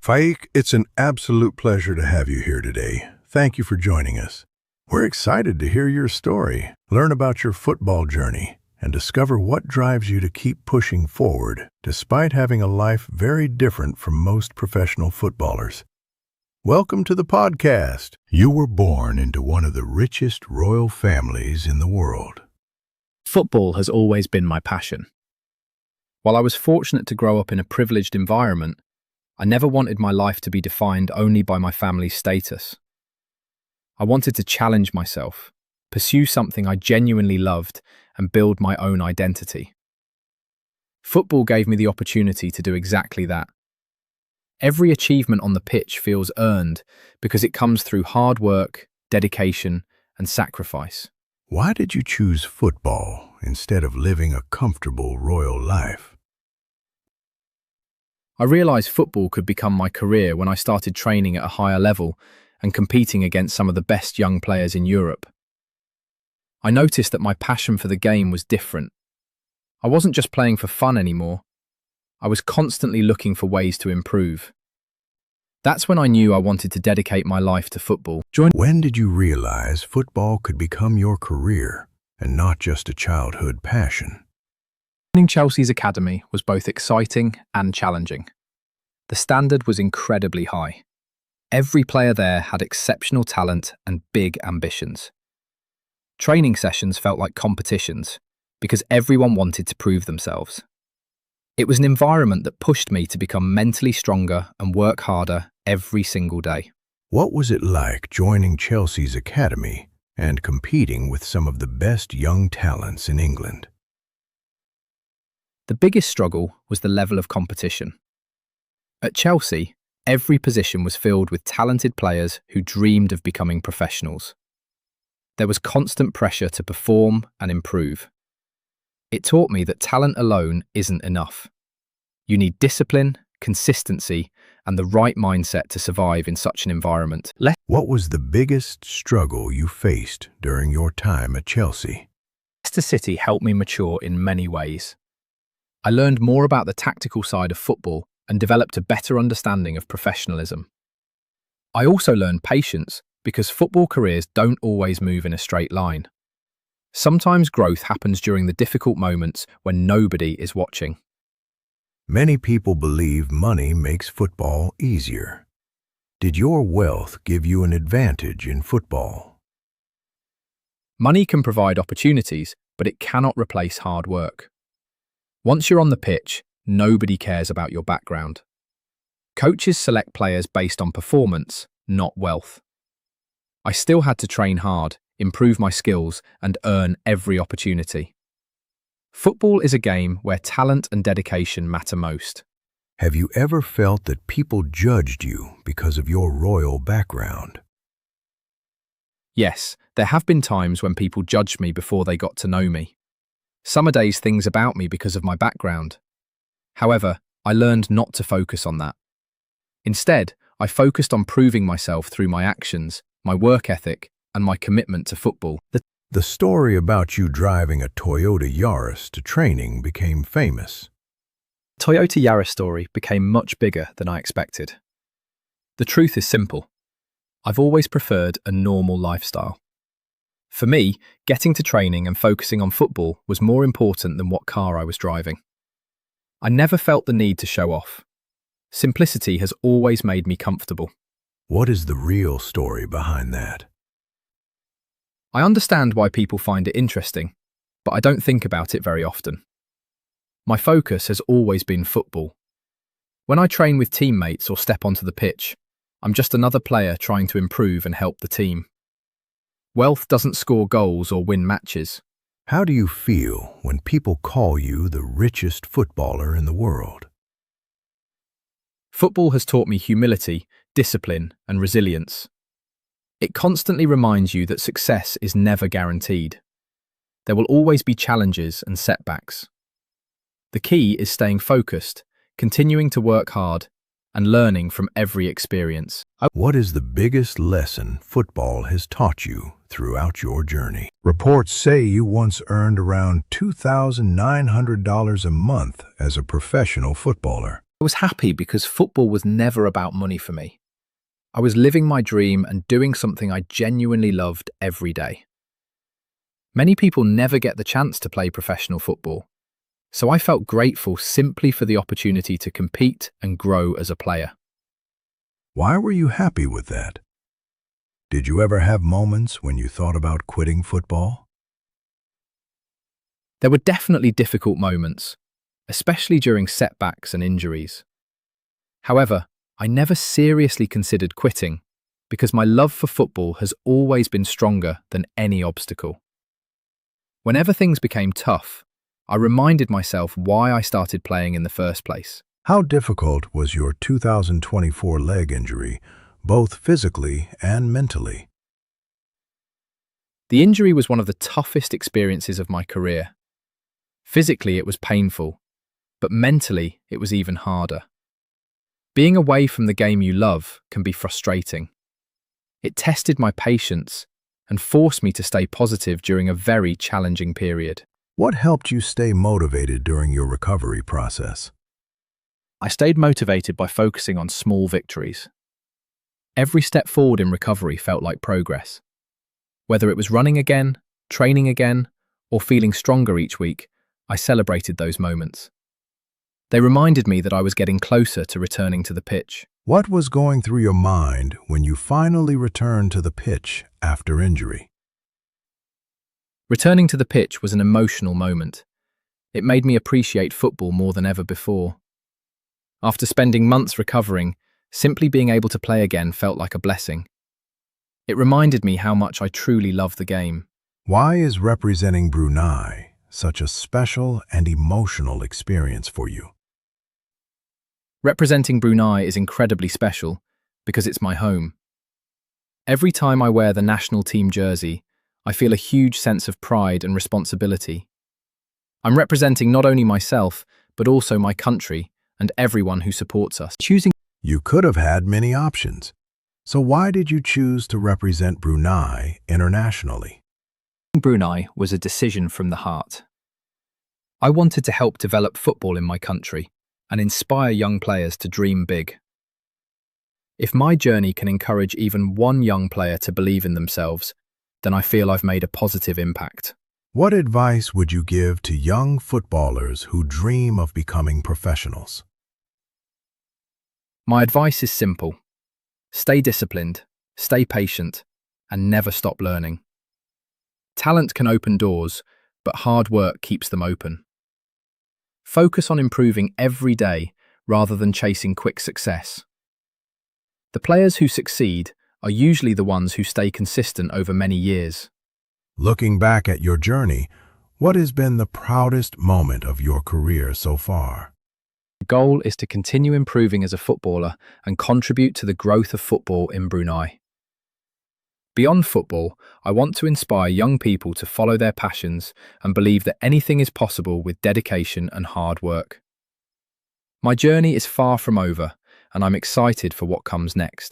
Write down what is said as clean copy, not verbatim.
Faiq, it's an absolute pleasure to have you here today. Thank you for joining us. We're excited to hear your story, learn about your football journey, and discover what drives you to keep pushing forward despite having a life very different from most professional footballers. Welcome to the podcast. You were born into one of the richest royal families in the world. Football has always been my passion. While I was fortunate to grow up in a privileged environment, I never wanted my life to be defined only by my family's status. I wanted to challenge myself, pursue something I genuinely loved, and build my own identity. Football gave me the opportunity to do exactly that. Every achievement on the pitch feels earned because it comes through hard work, dedication, and sacrifice. Why did you choose football instead of living a comfortable royal life? I realised football could become my career when I started training at a higher level and competing against some of the best young players in Europe. I noticed that my passion for the game was different. I wasn't just playing for fun anymore. I was constantly looking for ways to improve. That's when I knew I wanted to dedicate my life to football. When did you realize football could become your career and not just a childhood passion? Joining Chelsea's academy was both exciting and challenging. The standard was incredibly high. Every player there had exceptional talent and big ambitions. Training sessions felt like competitions because everyone wanted to prove themselves. It was an environment that pushed me to become mentally stronger and work harder every single day. What was it like joining Chelsea's academy and competing with some of the best young talents in England? The biggest struggle was the level of competition. At Chelsea, every position was filled with talented players who dreamed of becoming professionals. There was constant pressure to perform and improve. It taught me that talent alone isn't enough. You need discipline, consistency, and the right mindset to survive in such an environment. What was the biggest struggle you faced during your time at Chelsea? Leicester City helped me mature in many ways. I learned more about the tactical side of football and developed a better understanding of professionalism. I also learned patience because football careers don't always move in a straight line. Sometimes growth happens during the difficult moments when nobody is watching. Many people believe money makes football easier. Did your wealth give you an advantage in football? Money can provide opportunities, but it cannot replace hard work. Once you're on the pitch, nobody cares about your background. Coaches select players based on performance, not wealth. I still had to train hard, improve my skills, and earn every opportunity. Football is a game where talent and dedication matter most. Have you ever felt that people judged you because of your royal background? Yes, there have been times when people judged me before they got to know me. Some are days things about me because of my background. However, I learned not to focus on that. Instead, I focused on proving myself through my actions, my work ethic, and my commitment to football. The story about you driving a Toyota Yaris to training became famous. The Toyota Yaris story became much bigger than I expected. The truth is simple. I've always preferred a normal lifestyle. For me, getting to training and focusing on football was more important than what car I was driving. I never felt the need to show off. Simplicity has always made me comfortable. What is the real story behind that? I understand why people find it interesting, but I don't think about it very often. My focus has always been football. When I train with teammates or step onto the pitch, I'm just another player trying to improve and help the team. Wealth doesn't score goals or win matches. How do you feel when people call you the richest footballer in the world? Football has taught me humility, discipline, and resilience. It constantly reminds you that success is never guaranteed. There will always be challenges and setbacks. The key is staying focused, continuing to work hard, and learning from every experience. What is the biggest lesson football has taught you throughout your journey? Reports say you once earned around $2,900 a month as a professional footballer. I was happy because football was never about money for me. I was living my dream and doing something I genuinely loved every day. Many people never get the chance to play professional football, so I felt grateful simply for the opportunity to compete and grow as a player. Why were you happy with that? Did you ever have moments when you thought about quitting football? There were definitely difficult moments, especially during setbacks and injuries. However, I never seriously considered quitting because my love for football has always been stronger than any obstacle. Whenever things became tough, I reminded myself why I started playing in the first place. How difficult was your 2024 leg injury, both physically and mentally? The injury was one of the toughest experiences of my career. Physically, it was painful, but mentally, it was even harder. Being away from the game you love can be frustrating. It tested my patience and forced me to stay positive during a very challenging period. What helped you stay motivated during your recovery process? I stayed motivated by focusing on small victories. Every step forward in recovery felt like progress. Whether it was running again, training again, or feeling stronger each week, I celebrated those moments. They reminded me that I was getting closer to returning to the pitch. What was going through your mind when you finally returned to the pitch after injury? Returning to the pitch was an emotional moment. It made me appreciate football more than ever before. After spending months recovering, simply being able to play again felt like a blessing. It reminded me how much I truly love the game. Why is representing Brunei such a special and emotional experience for you? Representing Brunei is incredibly special because it's my home. Every time I wear the national team jersey, I feel a huge sense of pride and responsibility. I'm representing not only myself, but also my country and everyone who supports us. You could have had many options. So why did you choose to represent Brunei internationally? Brunei was a decision from the heart. I wanted to help develop football in my country and inspire young players to dream big. If my journey can encourage even one young player to believe in themselves, then I feel I've made a positive impact. What advice would you give to young footballers who dream of becoming professionals? My advice is simple. Stay disciplined, stay patient, and never stop learning. Talent can open doors, but hard work keeps them open. Focus on improving every day rather than chasing quick success. The players who succeed are usually the ones who stay consistent over many years. Looking back at your journey, what has been the proudest moment of your career so far? The goal is to continue improving as a footballer and contribute to the growth of football in Brunei. Beyond football, I want to inspire young people to follow their passions and believe that anything is possible with dedication and hard work. My journey is far from over, and I'm excited for what comes next.